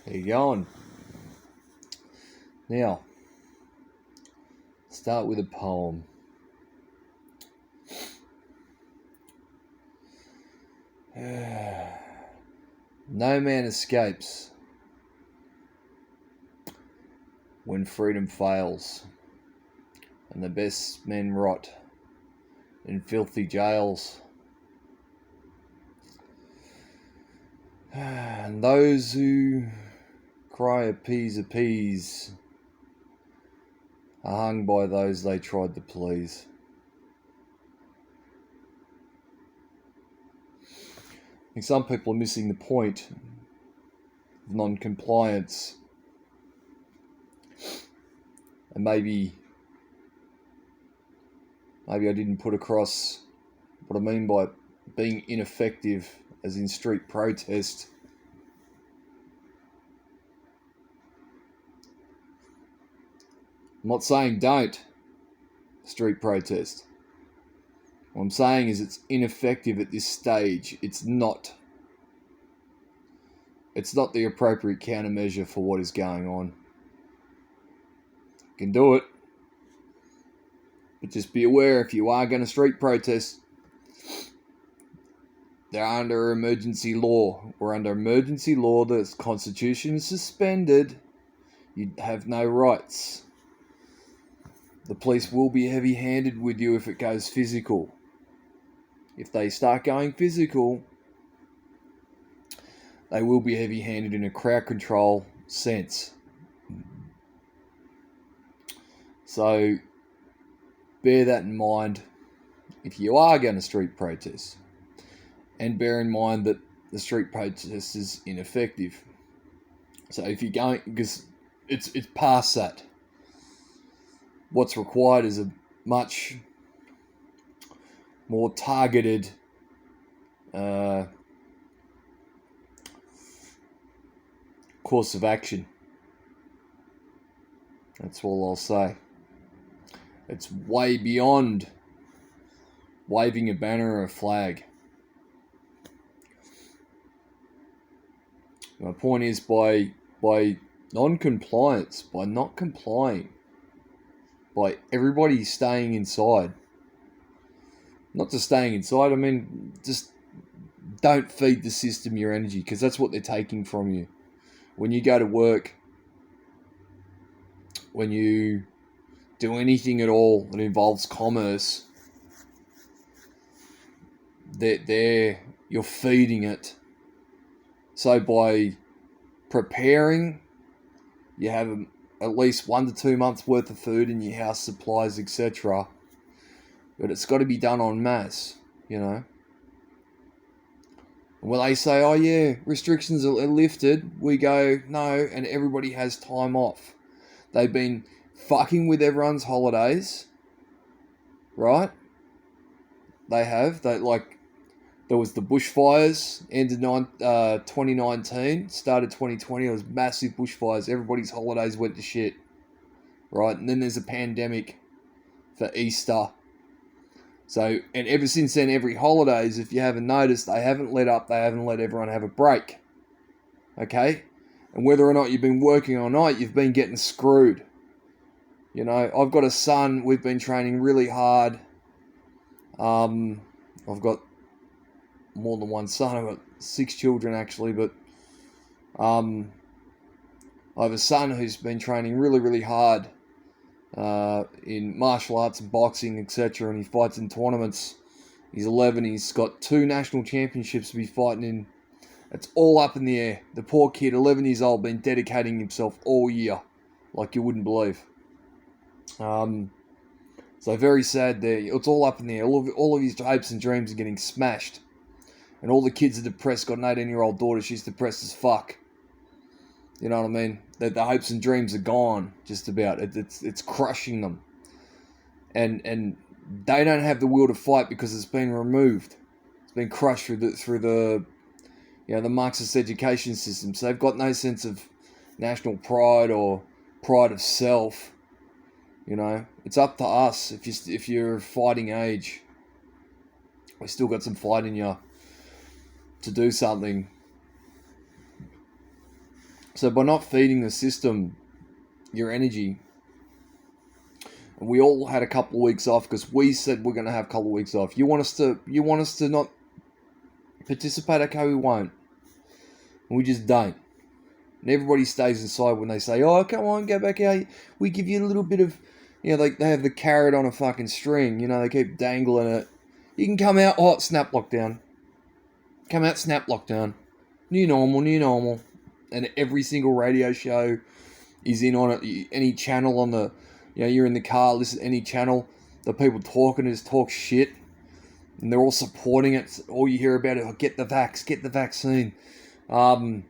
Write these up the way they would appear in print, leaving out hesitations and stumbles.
There you going. Now, start with a poem. No man escapes when freedom fails, and the best men rot in filthy jails. And those who cry appease are hung by those they tried to please. I think some people are missing the point of non-compliance, and maybe I didn't put across what I mean by being ineffective, as in street protest. I'm not saying don't street protest. What I'm saying is it's ineffective at this stage. It's not the appropriate countermeasure for what is going on. You can do it, but just be aware, if you are going to street protest, they're under emergency law. We're under emergency law. The Constitution is suspended. You have no rights. The police will be heavy-handed with you if it goes physical. If they start going physical, they will be heavy-handed in a crowd control sense. So bear that in mind if you are going to street protest. And bear in mind that the street protest is ineffective. So if you're going, because it's past that. What's required is a much more targeted course of action. That's all I'll say. It's way beyond waving a banner or a flag. My point is, by non-compliance, by not complying, by everybody staying inside, not just staying inside, I mean, just don't feed the system your energy, because that's what they're taking from you. When you go to work, when you do anything at all that involves commerce, you're feeding it. So by preparing, you have at least 1 to 2 months worth of food in your house, supplies, etc. But it's got to be done en masse, you know. And when they say, oh yeah, restrictions are lifted, we go, no, and everybody has time off. They've been fucking with everyone's holidays, right? They have. There was the bushfires, ended 2019, started 2020. It was massive bushfires. Everybody's holidays went to shit, right? And then there's a pandemic for Easter. So, and ever since then, every holidays, if you haven't noticed, they haven't let everyone have a break. Okay? And whether or not you've been working all night, you've been getting screwed. You know, I've got a son, we've been training really hard. I've got more than one son. I've got 6 children actually, but I have a son who's been training really, really hard in martial arts and boxing, etc. And he fights in tournaments. He's 11. He's got 2 national championships to be fighting in. It's all up in the air. The poor kid, 11 years old, been dedicating himself all year, like you wouldn't believe. So very sad there. It's all up in the air. All of his hopes and dreams are getting smashed. And all the kids are depressed. Got an 18-year-old daughter. She's depressed as fuck. You know what I mean? The hopes and dreams are gone, just about. It's crushing them. And they don't have the will to fight because it's been removed. It's been crushed through the the Marxist education system. So they've got no sense of national pride or pride of self. You know, it's up to us. If you're fighting age, we still got some fight in you to do something. So by not feeding the system your energy, and we all had a couple of weeks off because we said we're going to have a couple of weeks off. You want us to not participate? Okay, we won't. And we just don't. And everybody stays inside when they say, "Oh, come on, go back out." We give you a little bit of, they have the carrot on a fucking string. They keep dangling it. You can come out. Oh, snap lockdown. Come out, snap lockdown. New normal. And every single radio show is in on it. Any channel on the, you're in the car, listen to any channel. The people talking is talk shit. And they're all supporting it. All you hear about it, get the vaccine. It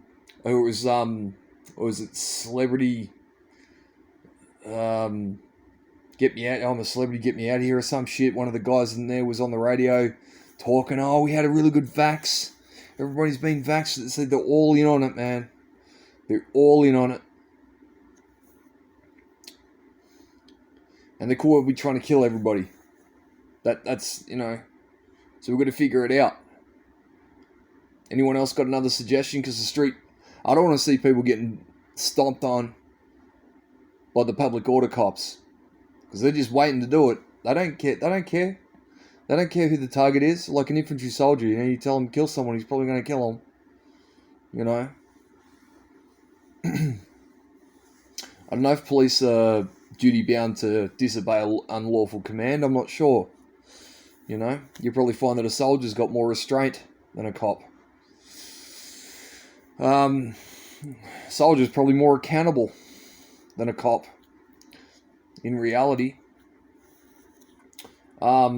was it celebrity, get me out, I'm a celebrity, get me out of here or some shit. One of the guys in there was on the radio talking, oh, we had a really good vax. Everybody's been vaxxed. They said they're all in on it, man. They're all in on it. And the core will be trying to kill everybody. That's, so we've got to figure it out. Anyone else got another suggestion? Because the street, I don't want to see people getting stomped on by the public order cops. Because they're just waiting to do it. They don't care. They don't care who the target is. Like an infantry soldier, you tell him to kill someone, he's probably going to kill him. I don't know if police are duty bound to disobey unlawful command. I'm not sure. You probably find that a soldier's got more restraint than a cop. Soldier's probably more accountable than a cop. In reality. A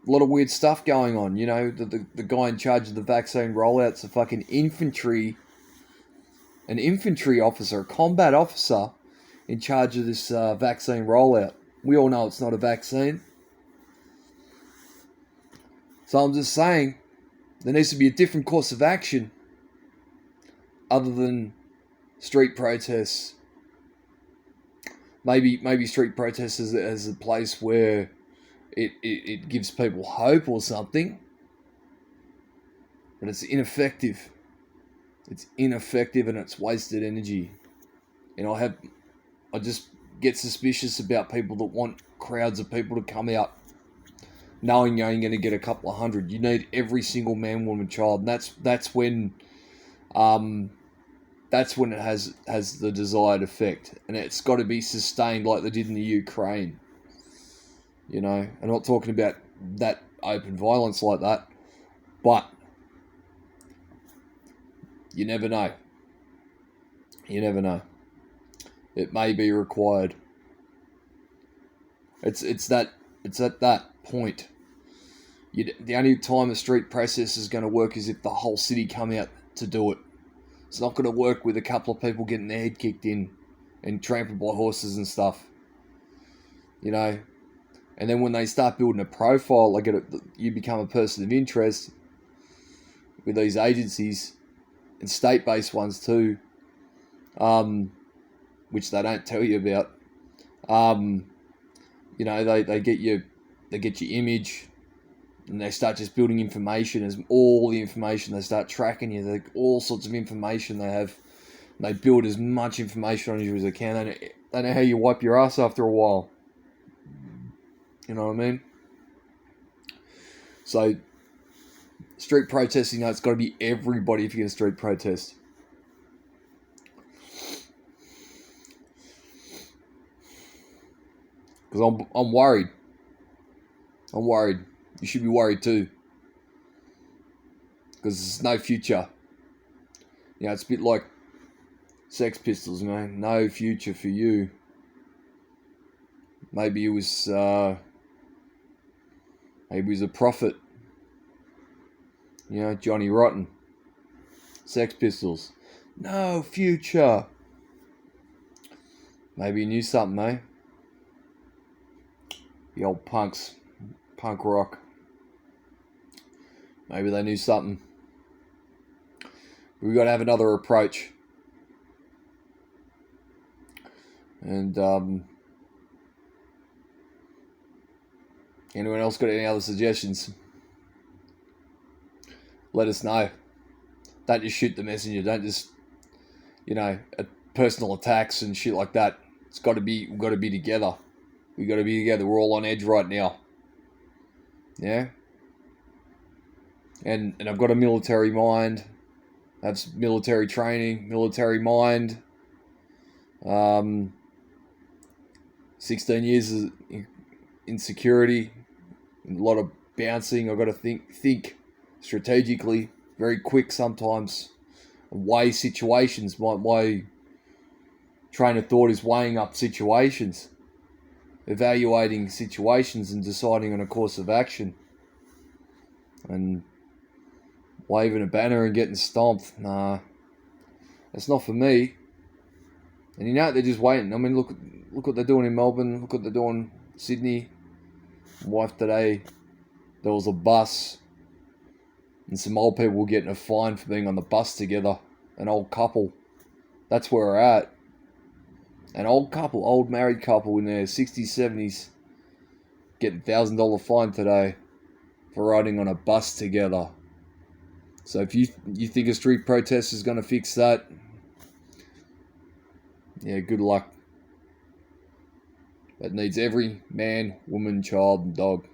lot of weird stuff going on. The guy in charge of the vaccine rollout's a fucking an infantry officer, a combat officer in charge of this vaccine rollout. We all know it's not a vaccine. So I'm just saying, there needs to be a different course of action other than street protests. Maybe street protests as a place where it gives people hope or something. But it's ineffective. It's ineffective and it's wasted energy. And I just get suspicious about people that want crowds of people to come out knowing you're only going to get a couple of hundred. You need every single man, woman, child. And that's when it has the desired effect. And it's got to be sustained like they did in the Ukraine. I'm not talking about that open violence like that. But you never know. You never know. It may be required. It's at that point. The only time a street protest is going to work is if the whole city come out to do it. It's not going to work with a couple of people getting their head kicked in and trampled by horses and stuff. And then when they start building a profile, you become a person of interest with these agencies and state-based ones too, which they don't tell you about. They get your image, and they start just building information. As all the information, they start tracking you. All sorts of information they have. They build as much information on you as they can. They know how you wipe your ass after a while. You know what I mean? So, street protesting, it's got to be everybody if you're going to street protest. Because I'm worried. I'm worried. You should be worried too. Because there's no future. It's a bit like Sex Pistols, man. No future for you. Maybe it was a prophet. Johnny Rotten. Sex Pistols. No future. Maybe he knew something, eh? The old punks. Punk rock. Maybe they knew something. We've got to have another approach. And, anyone else got any other suggestions? Let us know. Don't just shoot the messenger. Don't just personal attacks and shit like that. We've got to be together. We got to be together. We're all on edge right now. Yeah. And I've got a military mind. I have military training, military mind. 16 years in security, a lot of bouncing. I've got to think strategically, very quick sometimes. Weigh situations. My train of thought is weighing up situations, evaluating situations and deciding on a course of action. And waving a banner and getting stomped, nah, that's not for me. And they're just waiting. I mean, look what they're doing in Melbourne. Look what they're doing in Sydney. My wife today, there was a bus, and some old people were getting a fine for being on the bus together. An old couple. That's where we're at. An old married couple in their 60s, 70s, getting $1,000 fine today for riding on a bus together. So if you think a street protest is going to fix that, yeah, good luck. That needs every man, woman, child, and dog.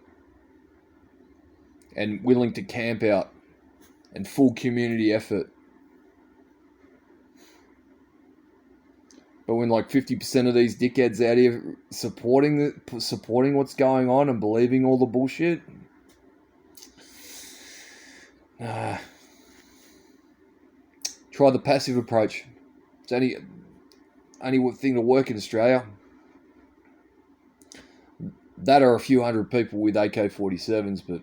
And willing to camp out. And full community effort. But when like 50% of these dickheads out here supporting what's going on and believing all the bullshit, try the passive approach. It's only thing to work in Australia. That are a few hundred people with AK-47s, but do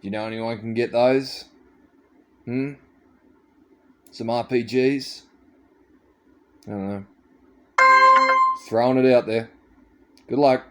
you know anyone can get those? Some RPGs? I don't know. Throwing it out there. Good luck.